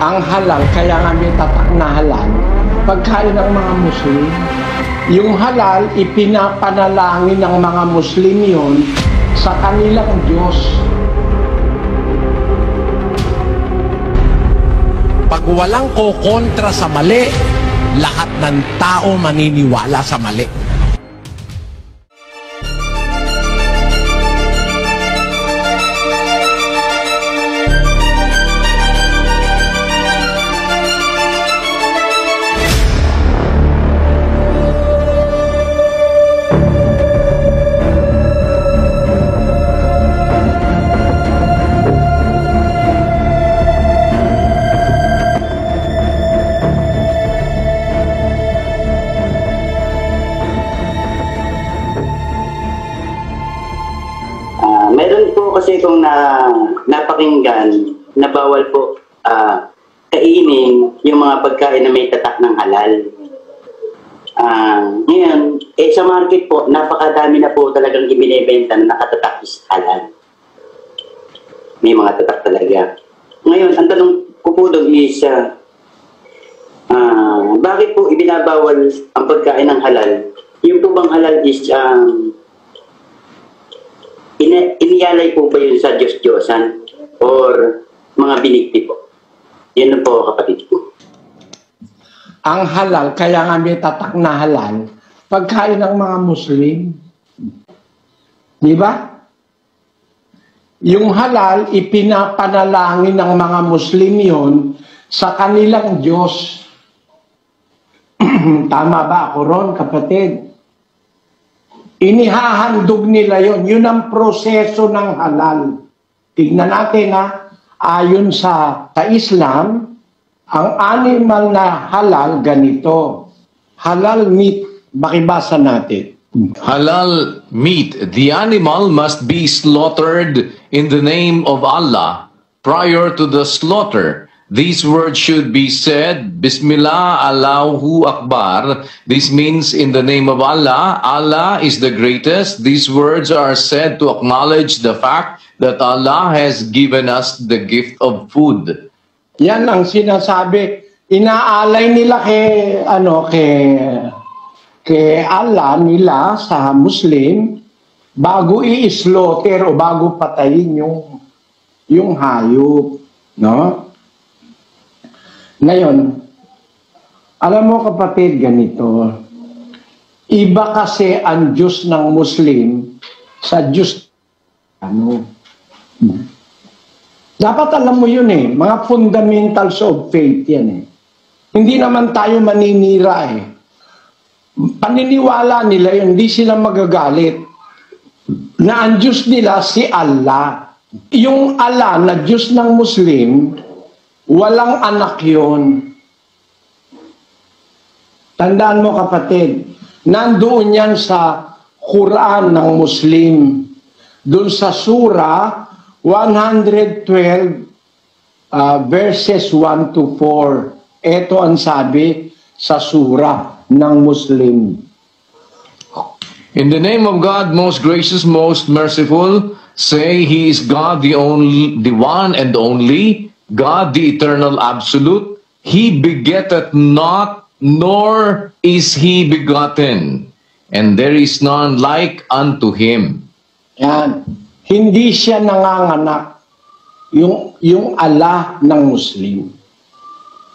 Ang halal, kaya nga may tatak na halal, pagkain ng mga Muslim. Yung halal, ipinapanalangin ng mga Muslim yun sa kanilang Diyos. Pag walang kokontra sa mali, lahat ng tao maniniwala sa mali. Meron po kasi itong napakinggan na bawal po kainin yung mga pagkain na may tatak ng halal. Ngayon, sa market po, napakadami na po talagang ibinebenta na nakatatak is halal. May mga tatak talaga. Ngayon, ang tanong ko po doon is, bakit po ibinabawal ang pagkain ng halal? Yung po bang halal is, iniyalay po ba yun sa Diyos-Diyosan or mga binikti po? Yan na po, kapatid ko. Ang halal, kaya nga may tatak na halal, pagkain ng mga Muslim. Di ba? Yung halal, ipinapanalangin ng mga Muslim yun sa kanilang Diyos. Tama ba ako ron, kapatid? Inihahandog nila yon. Yun ang proseso ng halal. Tignan natin ayon sa Islam, ang animal na halal ganito. Halal meat, bakibasa natin. Halal meat. The animal must be slaughtered in the name of Allah prior to the slaughter. These words should be said, Bismillah, Allahu Akbar. This means in the name of Allah. Allah is the greatest. These words are said to acknowledge the fact that Allah has given us the gift of food. Yan ang sinasabi. Inaalay nila kay Allah nila sa Muslim bago i-slaughter o bago patayin yung hayop. No? Ngayon, alam mo kapatid, ganito, iba kasi ang Diyos ng Muslim sa Diyos, dapat alam mo yun mga fundamentals of faith yan Hindi naman tayo maninira Paniniwala nila yun, hindi sila magagalit na ang Diyos nila si Allah. Yung Allah na Diyos ng Muslim, walang anak yun. Tandaan mo kapatid, nandoon yan sa Quran ng Muslim. Doon sa Surah 112 verses 1 to 4. Ito ang sabi sa Surah ng Muslim. In the name of God, most gracious, most merciful, say He is God, the one and only, God, the eternal absolute. He begetteth not, nor is He begotten, and there is none like unto Him. Yan. Hindi siya nanganganak. Yung Allah ng Muslim.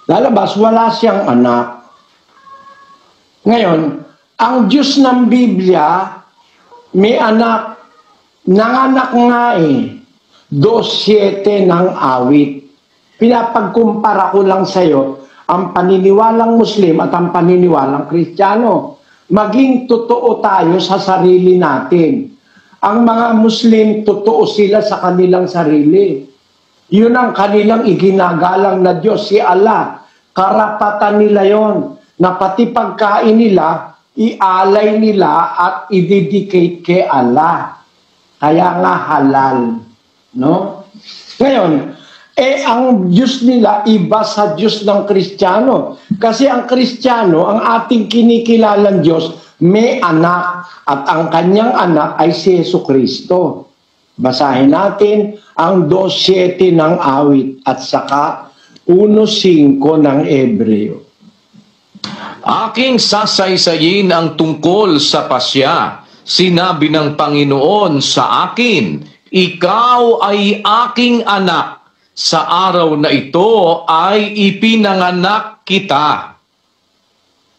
Lalabas, wala siyang anak. Ngayon, ang Diyos ng Biblia, may anak. Nanganak nga 2:7 ng awit. Pinapagkumpara ko lang sa iyo ang paniniwalang Muslim at ang paniniwalang Kristiyano. Maging totoo tayo sa sarili natin. Ang mga Muslim, totoo sila sa kanilang sarili. Yun ang kanilang iginagalang na Diyos, si Allah. Karapatan nila yon na pati pagkain nila, ialay nila at i-dedicate kay Allah. Kaya nga halal. No? Ngayon, ang Diyos nila iba sa Diyos ng Kristiyano. Kasi ang Kristiyano, ang ating kinikilalang Diyos, may anak. At ang kanyang anak ay si Jesucristo. Basahin natin ang 2:7 ng awit. At saka 1:5 ng Ebreo. Aking sasaysayin ang tungkol sa pasya. Sinabi ng Panginoon sa akin, ikaw ay aking anak. Sa araw na ito ay ipinanganak kita.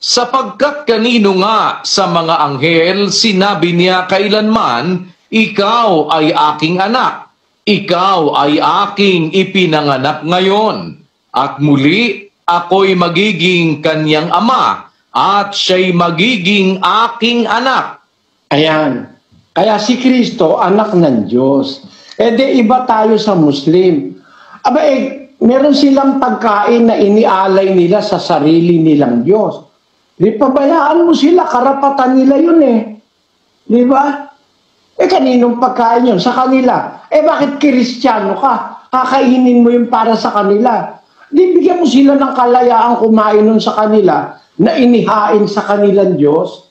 Sapagkat kanino nga sa mga anghel sinabi niya kailanman, ikaw ay aking anak. Ikaw ay aking ipinanganak ngayon. At muli, ako'y magiging kanyang ama at siya'y magiging aking anak. Ayan. Kaya si Kristo, anak ng Diyos. De iba tayo sa Muslim. Meron silang pagkain na inialay nila sa sarili nilang Diyos. Di pabayaan mo sila, karapatan nila yun Di ba? Kaninong pagkain yun? Sa kanila. Bakit Kristiyano ka? Kakainin mo yun para sa kanila. Di bigyan mo sila ng kalayaan kumain nun sa kanila na inihain sa kanilang Diyos.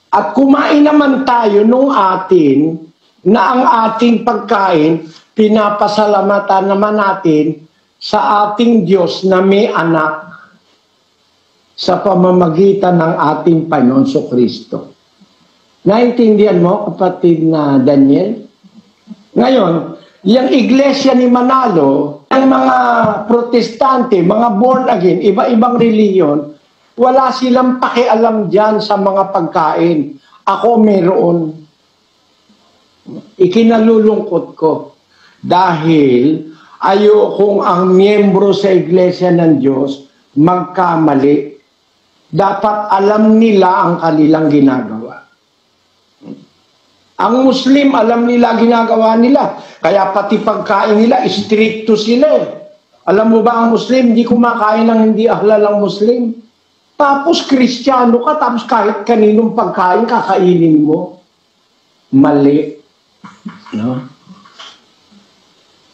At kumain naman tayo nung atin na ang ating pagkain, pinapasalamatan naman natin sa ating Diyos na may anak sa pamamagitan ng ating Panginoon Kristo. Naintindihan mo, kapatid na Daniel? Ngayon, yung iglesia ni Manalo, ang mga protestante, mga born again, iba-ibang reliyon, wala silang pakialam dyan sa mga pagkain. Ako meron. Ikinalulungkot ko. Dahil ayokong ang miyembro sa iglesia ng Diyos magkamali. Dapat alam nila ang kanilang ginagawa. Ang Muslim, alam nila ginagawa nila. Kaya pati pagkain nila, stricto sila Alam mo ba ang Muslim, hindi kumakain ng hindi ahlal ang Muslim. Tapos Kristiyano ka, tapos kahit kaninong pagkain, kakainin mo. Mali. No?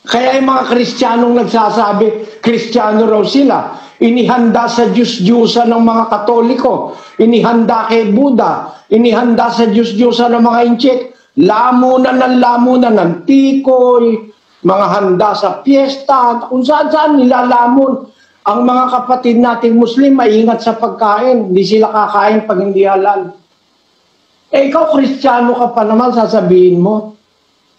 Kaya yung mga Kristiyanong nagsasabi, Kristiyano raw sila. Inihanda sa Diyos-Diyusan ng mga Katoliko. Inihanda kay Buddha. Inihanda sa Diyos-Diyusan ng mga Inchik. Lamunan ng tikoy, mga handa sa piyesta, kung saan-saan nilalamon. Ang mga kapatid nating Muslim, maingat sa pagkain. Hindi sila kakain pag hindi halal. Ikaw, Kristiyano ka pa naman, sasabihin mo.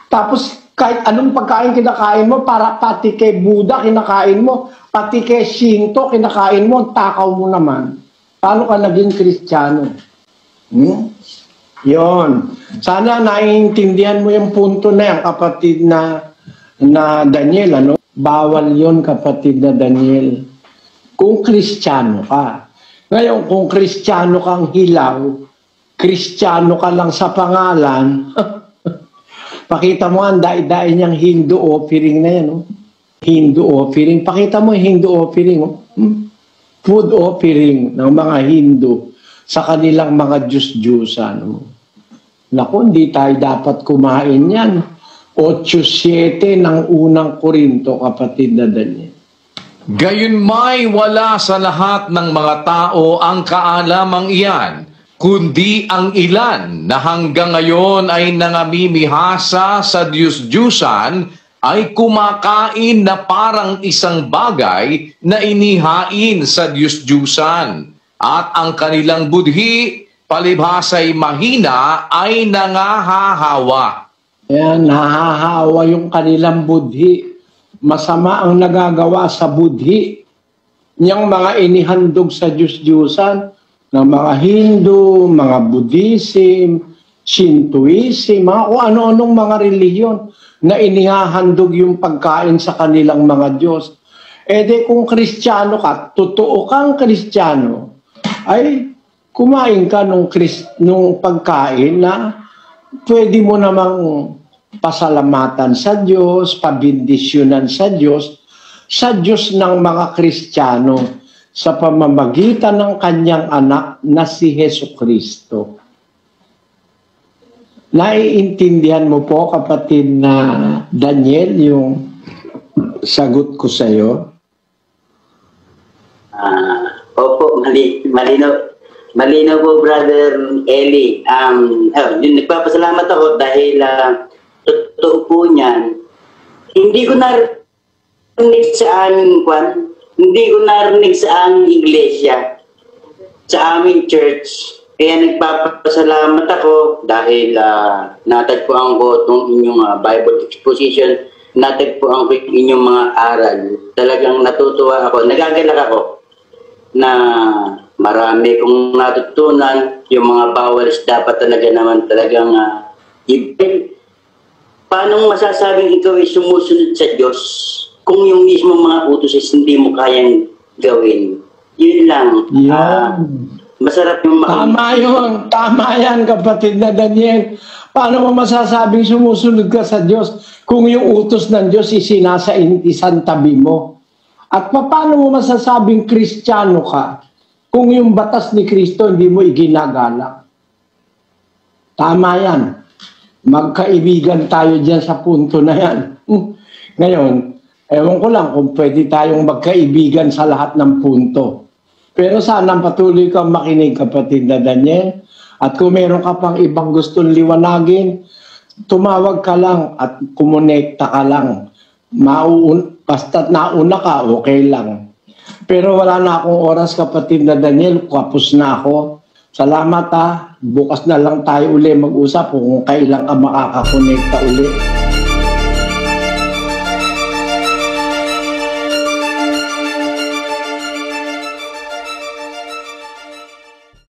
Tapos, kahit anong pagkain kinakain mo, para pati kay Buddha kinakain mo, pati kay Shinto kinakain mo, takaw mo naman. Paano ka naging Kristiyano? Yon. Sana naiintindihan mo yung punto na yan, kapatid na Daniel. Bawal yon, kapatid na Daniel. Kung Kristiyano ka. Ngayon, kung Kristiyano kang hilaw, Kristiyano ka lang sa pangalan, pakita mo ang dai-dai niyang Hindu offering na yan. Hindu offering. Pakita mo yung Hindu offering. Food offering ng mga Hindu sa kanilang mga Diyos-Diyusan. Naku, hindi tayo dapat kumain yan. 8:7 ng unang Korinto, kapatid na Daniel. Gayunmay wala sa lahat ng mga tao ang kaalamang iyan, kundi ang ilan na hanggang ngayon ay nangamimihasa sa Diyos-Diyusan ay kumakain na parang isang bagay na inihain sa Diyos-Diyusan. At ang kanilang budhi, palibhasa'y mahina, ay nangahahawa. Ayan, nahahawa yung kanilang budhi. Masama ang nagagawa sa budhi. Niyang mga inihandog sa Diyos-Diyusan, ng mga Hindu, mga Buddhism, Shintoism, mga kung ano-anong mga reliyon na inihahandog yung pagkain sa kanilang mga Diyos. Kung Kristiyano ka, totoo kang Kristiyano, ay kumain ka nung pagkain na pwede mo namang pasalamatan sa Diyos, pabindisyonan sa Diyos ng mga Kristiyano sa pamamagitan ng kanyang anak na si Jesucristo. Naiintindihan mo po, kapatid na Daniel, yung sagot ko sa iyo? Opo, malinaw po, Brother Eli. Nagpapasalamat ako dahil totoo po niyan. Hindi ko narinig sa aming hindi ko narinig sa aming iglesia, sa aming church. Kaya nagpapasalamat ako dahil natagpuan ko itong inyong Bible exposition, natagpuan ko yung inyong mga aral. Talagang natutuwa ako, nagagalak ako na marami kong natutunan. Yung mga bawals dapat talaga naman talagang paano masasabing ikaw ay sumusunod sa Diyos kung yung mismo mga utos is hindi mo kayang gawin? Yun lang. Masarap yung Tama yan, kapatid na Daniel. Paano mo masasabing sumusunod ka sa Diyos kung yung utos ng Diyos isinasa isang tabi mo? At paano mo masasabing Kristiyano ka kung yung batas ni Kristo hindi mo iginagalang? Tama yan. Magkaibigan tayo dyan sa punto na yan. Ngayon, ewan ko lang kung pwede tayong magkaibigan sa lahat ng punto. Pero sana patuloy kang makinig, kapatid na Daniel. At kung meron ka pang ibang gustong liwanagin, tumawag ka lang at kumonekta ka lang. Basta't nauna ka, okay lang. Pero wala na akong oras, kapatid na Daniel. Kapos na ako. Salamat ha. Bukas na lang tayo uli mag-usap kung kailan ka makakakonekta uli.